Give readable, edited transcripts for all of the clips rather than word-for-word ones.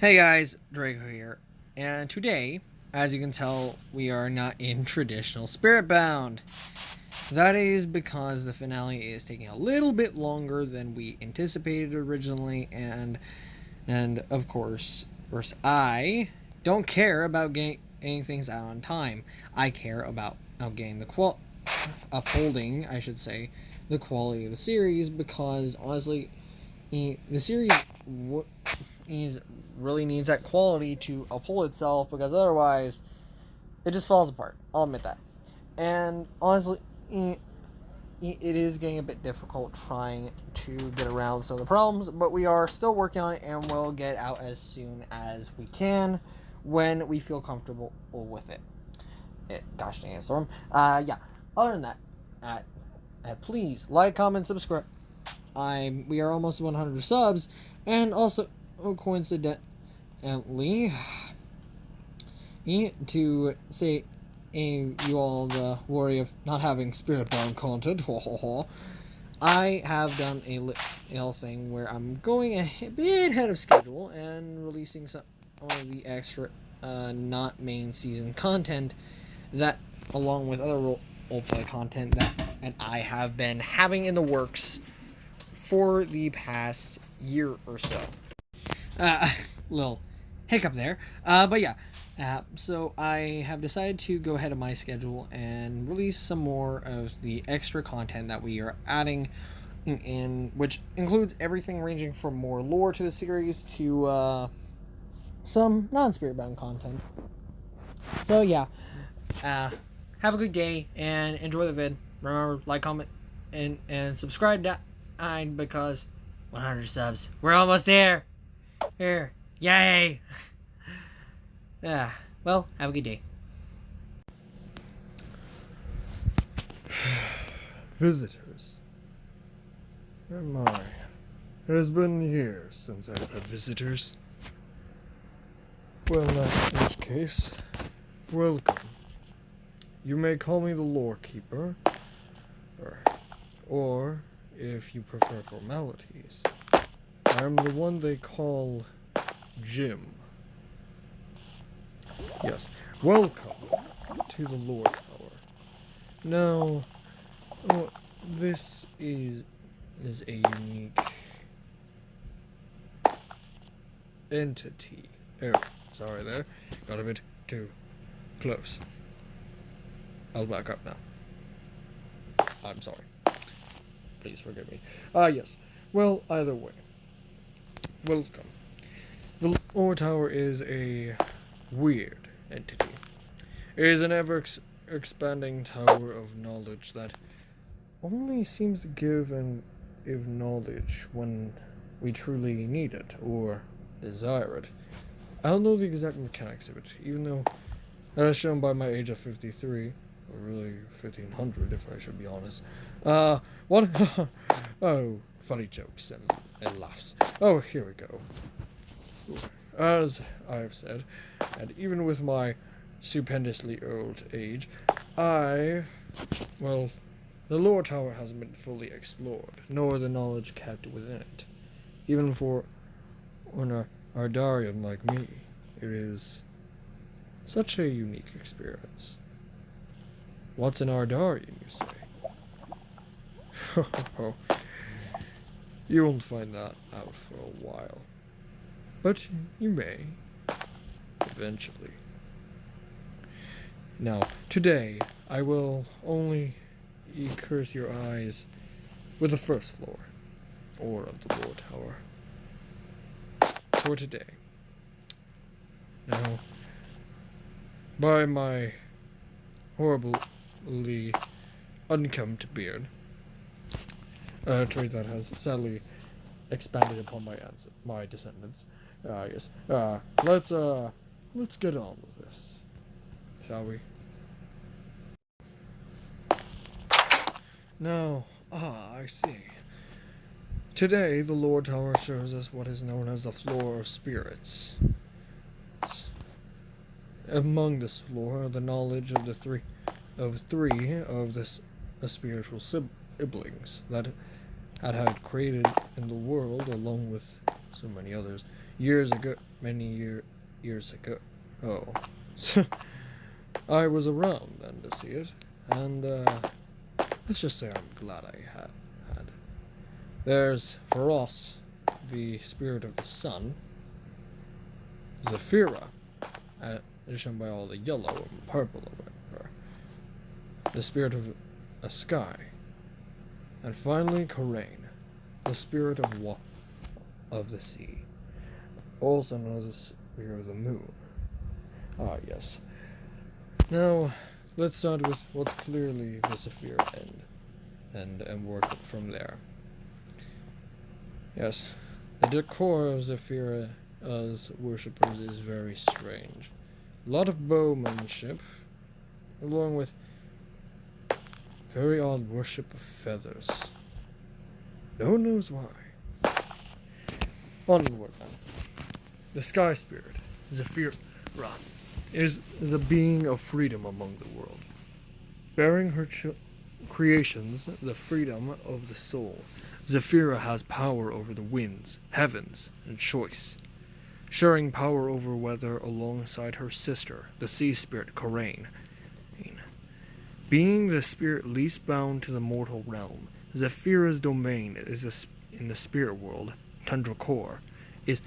Hey guys, Draco here, and today, as you can tell, we are not in traditional SpiritBound. That is because the finale is taking a little bit longer than we anticipated originally, and of course, I don't care about getting things out on time. I care about getting upholding, I should say, the quality of the series, because honestly, the series really needs that quality to uphold itself, because otherwise it just falls apart. I'll admit that. And honestly, it is getting a bit difficult trying to get around some of the problems, but we are still working on it, and we'll get out as soon as we can when we feel comfortable with it. Gosh dang it, Storm. Yeah. Other than that, please like, comment, subscribe. We are almost 100 subs, and also coincidentally, to say you all the worry of not having SpiritBound content, I have done a little thing where I'm going a bit ahead of schedule and releasing some of the extra not main season content that, along with other roleplay content that I have been having in the works for the past year or so. Little hiccup there. But yeah. So I have decided to go ahead of my schedule and release some more of the extra content that we are adding in, which includes everything ranging from more lore to the series to some non-SpiritBound content. So yeah. Have a good day and enjoy the vid. Remember, like, comment, and subscribe down, because 100 subs. We're almost there. Here. Yay. Yeah. Well, have a good day. Visitors. Oh my. It has been years since I've had visitors. Well, in which case, welcome. You may call me the Lorekeeper, or if you prefer formalities, I'm the one they call Jim. Yes, welcome to the Lore Tower. Now, this is a unique entity. Oh, sorry there. Got a bit too close. I'll back up now. I'm sorry. Please forgive me. Yes. Well, either way. Welcome. The Lore Tower is a weird entity. It is an ever-expanding tower of knowledge that only seems to give knowledge when we truly need it or desire it. I don't know the exact mechanics of it, even though, as shown by my age of 53, or really 1500 if I should be honest. What? Oh, funny jokes and laughs. Oh, here we go. As I've said, and even with my stupendously old age, the Lore Tower hasn't been fully explored, nor the knowledge kept within it. Even for an Ardarian like me, it is such a unique experience. What's an Ardarian, you say? You won't find that out for a while. But you may, eventually. Now, today, I will only curse your eyes with the first floor, or of the Lore Tower. For today. Now, by my horribly unkempt beard, a trait that has sadly expanded upon my descendants. Yes. Let's get on with this, shall we? Now, I see. Today, the Lore Tower shows us what is known as the Floor of Spirits. Among this floor are the knowledge of three of the spiritual siblings that had created in the world, along with so many others. Years ago. Oh. I was around then to see it, and let's just say I'm glad I had. There's Feroz, the spirit of the sun, Zephyra, addition by all the yellow and purple of her, the spirit of a sky, and finally Corain, the spirit of the sea, also known as the spirit of the moon. Ah, yes. Now, let's start with what's clearly the Zephyra end, and work from there. Yes, the decor of Zephyra's worshippers is very strange. A lot of bowmanship, along with very odd worship of feathers. No one knows why. Onward then. The sky spirit, Zephyra, is a being of freedom among the world, bearing her creations the freedom of the soul. Zephyra has power over the winds, heavens, and choice, sharing power over weather alongside her sister, the sea spirit Corain. Being the spirit least bound to the mortal realm, Zephyra's domain is in the spirit world, Tundra Core, is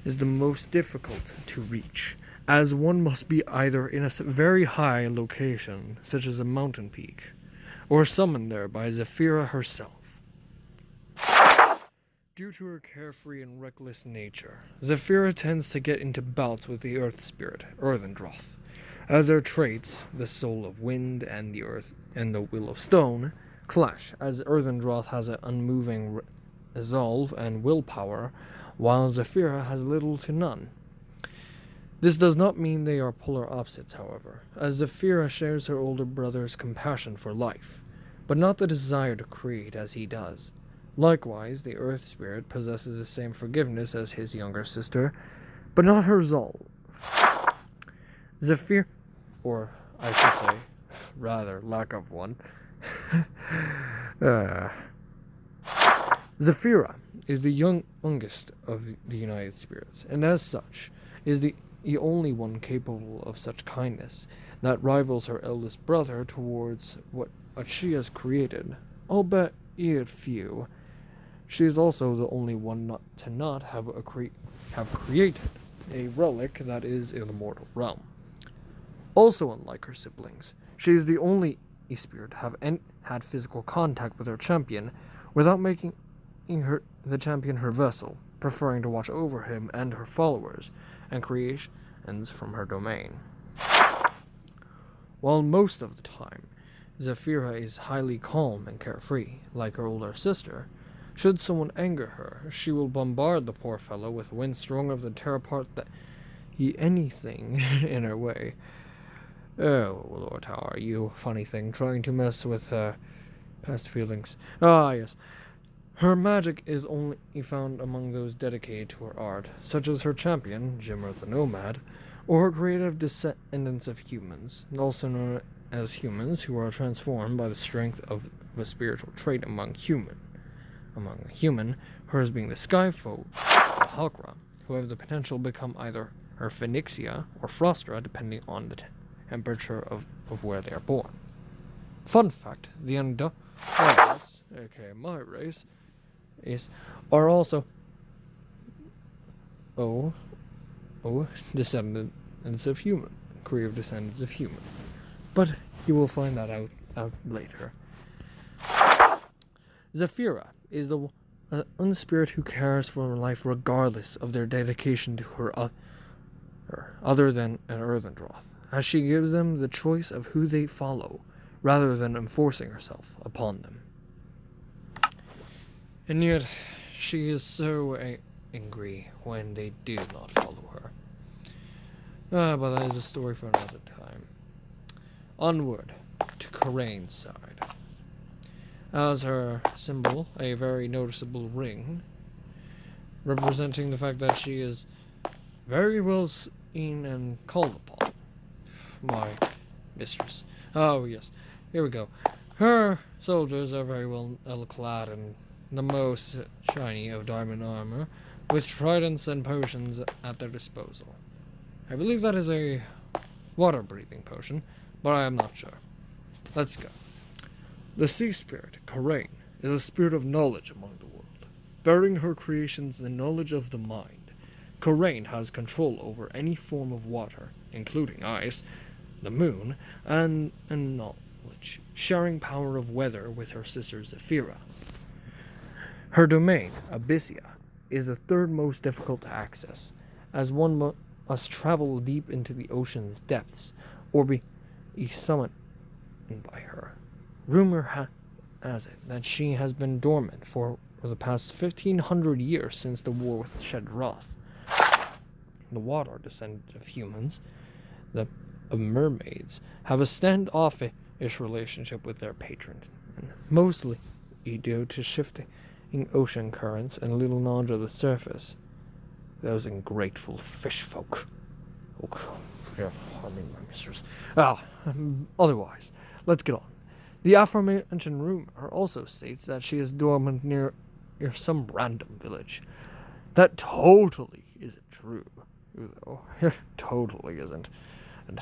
the most difficult to reach, as one must be either in a very high location, such as a mountain peak, or summoned there by Zephyra herself. Due to her carefree and reckless nature, Zephyra tends to get into bouts with the earth spirit, Earthendroth, as their traits, the soul of wind and the earth and the will of stone, clash, as Earthendroth has an unmoving resolve and willpower, while Zephyra has little to none. This does not mean they are polar opposites, however, as Zephyra shares her older brother's compassion for life, but not the desire to create as he does. Likewise, the Earth Spirit possesses the same forgiveness as his younger sister, but not her resolve. Zephyr, or I should say, rather, lack of one. Zephyra is the youngest of the United Spirits, and as such, is the only one capable of such kindness that rivals her eldest brother towards what she has created, albeit few. She is also the only one not to have created a relic that is in the mortal realm. Also, unlike her siblings, she is the only spirit to have had physical contact with her champion without making the champion her vessel, preferring to watch over him and her followers and creations from her domain. While most of the time, Zephyra is highly calm and carefree, like her older sister, should someone anger her, she will bombard the poor fellow with wind strong enough to tear apart anything in her way. Oh, Lord, how are you, funny thing, trying to mess with past feelings? Ah, yes. Her magic is only found among those dedicated to her art, such as her champion, Jimmer the Nomad, or her creative descendants of humans, also known as humans who are transformed by the strength of a spiritual trait among a human, hers being the Skyfolk, the Halkra, who have the potential to become either her Phoenixia or Frostra, depending on the temperature of where they are born. Fun fact, the Undalas, aka my race, are also descendants of human, creative descendants of humans. But you will find that out later. Zephyra is the unspirit who cares for life regardless of their dedication to her other than an Earthendroth, as she gives them the choice of who they follow, rather than enforcing herself upon them. And yet, she is so angry when they do not follow her. But that is a story for another time. Onward to Corain's side. As her symbol, a very noticeable ring, representing the fact that she is very well seen and called upon. My mistress. Oh, yes. Here we go. Her soldiers are very well clad in the most shiny of diamond armor, with tridents and potions at their disposal. I believe that is a water-breathing potion, but I am not sure. Let's go. The sea spirit, Karain, is a spirit of knowledge among the world, bearing her creations the knowledge of the mind. Karain has control over any form of water, including ice, the moon, and knowledge, sharing power of weather with her sister Zephyra. Her domain, Abyssia, is the third most difficult to access, as one must travel deep into the ocean's depths, or be summoned by her. Rumor has it that she has been dormant for the past 1,500 years since the war with Shedroth. The water descendant of humans, of mermaids, have a standoffish relationship with their patron, and mostly due to shifting ocean currents and little knowledge of the surface. Those ungrateful fish folk. Yeah, I mean my mistress. Otherwise, let's get on. The aforementioned rumor also states that she is dormant near some random village. That totally isn't true, though. Totally isn't. And,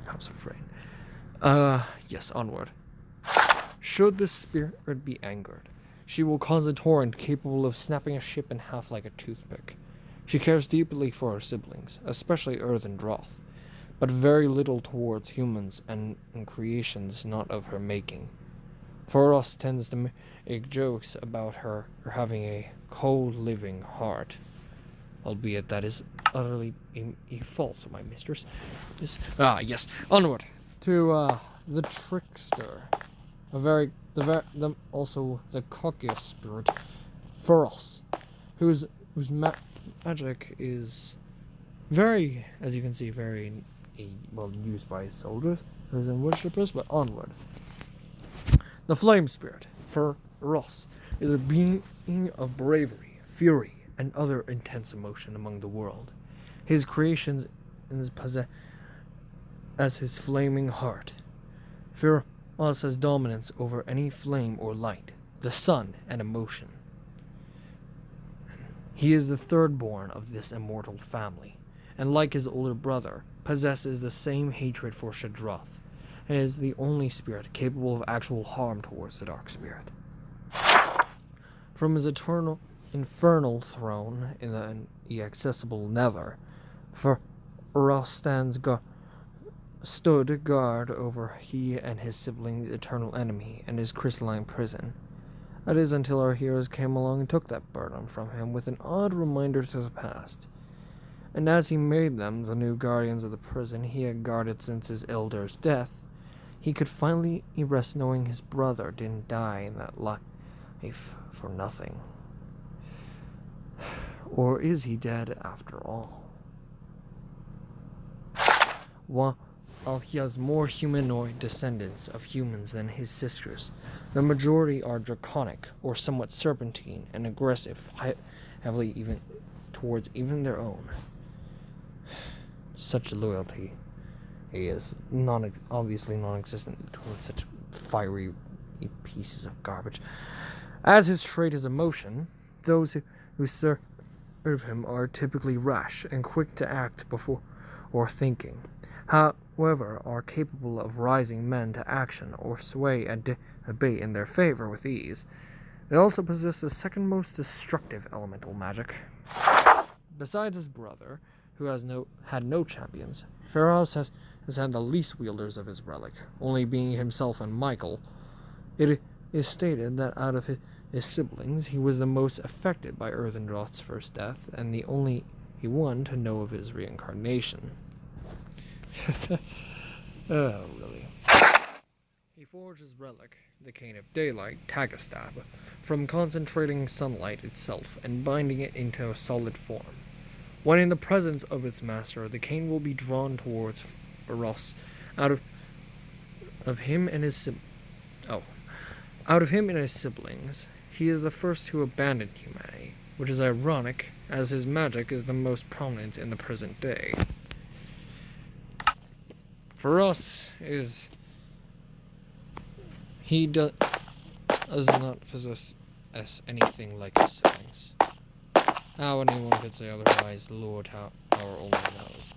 House of Rain. Yes, onward. Should the spirit be angered, she will cause a torrent capable of snapping a ship in half like a toothpick. She cares deeply for her siblings, especially Earth and Droth, but very little towards humans and creations not of her making. Phoros tends to make jokes about her having a cold living heart, albeit that is utterly false, my mistress. Yes, onward to the trickster, also the cockiest spirit, Phoros, whose magic is very, as you can see, very well used by soldiers and worshippers. But onward, the flame spirit, Phoros, is a being of bravery, fury, and other intense emotion among the world. His creations possess as his flaming heart. Phoros has dominance over any flame or light, the sun, and emotion. He is the third born of this immortal family, and like his older brother, possesses the same hatred for Shedroth, and is the only spirit capable of actual harm towards the Dark Spirit. From his infernal throne in the inaccessible Nether, Phoros stood guard over he and his siblings' eternal enemy and his crystalline prison. That is until our heroes came along and took that burden from him with an odd reminder to the past. And as he made them the new guardians of the prison he had guarded since his elder's death, he could finally rest knowing his brother didn't die in that life for nothing. Or is he dead after all? While he has more humanoid descendants of humans than his sisters, the majority are draconic or somewhat serpentine and aggressive, heavily even towards even their own. Such loyalty is obviously non-existent towards such fiery pieces of garbage. As his trait is emotion, those who serve him are typically rash and quick to act before thinking. However, are capable of rising men to action or sway a debate in their favor with ease. They also possess the second most destructive elemental magic. Besides his brother, who has had no champions, Phoros has had the least wielders of his relic, only being himself and Michael. It is stated that out of his siblings, he was the most affected by Earthendroth's first death, and the only one to know of his reincarnation. Oh, really. He forged his relic, the Cane of Daylight, Tagastab, from concentrating sunlight itself and binding it into a solid form. When in the presence of its master, the cane will be drawn towards Phoros out of him and his siblings. He is the first who abandoned humanity, which is ironic, as his magic is the most prominent in the present day. Phoros he does not possess anything like his siblings. How anyone could say otherwise, the Lord our only knows.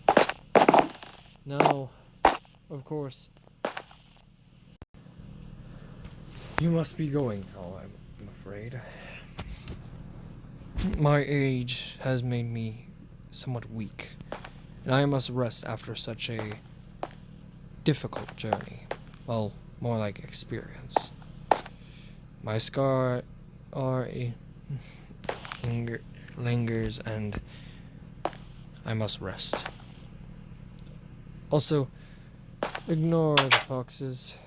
No, of course. You must be going now, I'm afraid. My age has made me somewhat weak, and I must rest after such a difficult journey. Well, more like experience. My scar lingers, and I must rest. Also, ignore the foxes.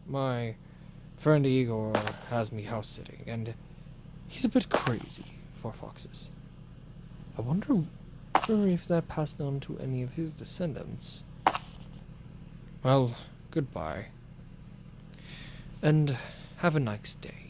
My friend Igor has me house sitting, and he's a bit crazy for foxes. I wonder if that passed on to any of his descendants. Well, goodbye. And have a nice day.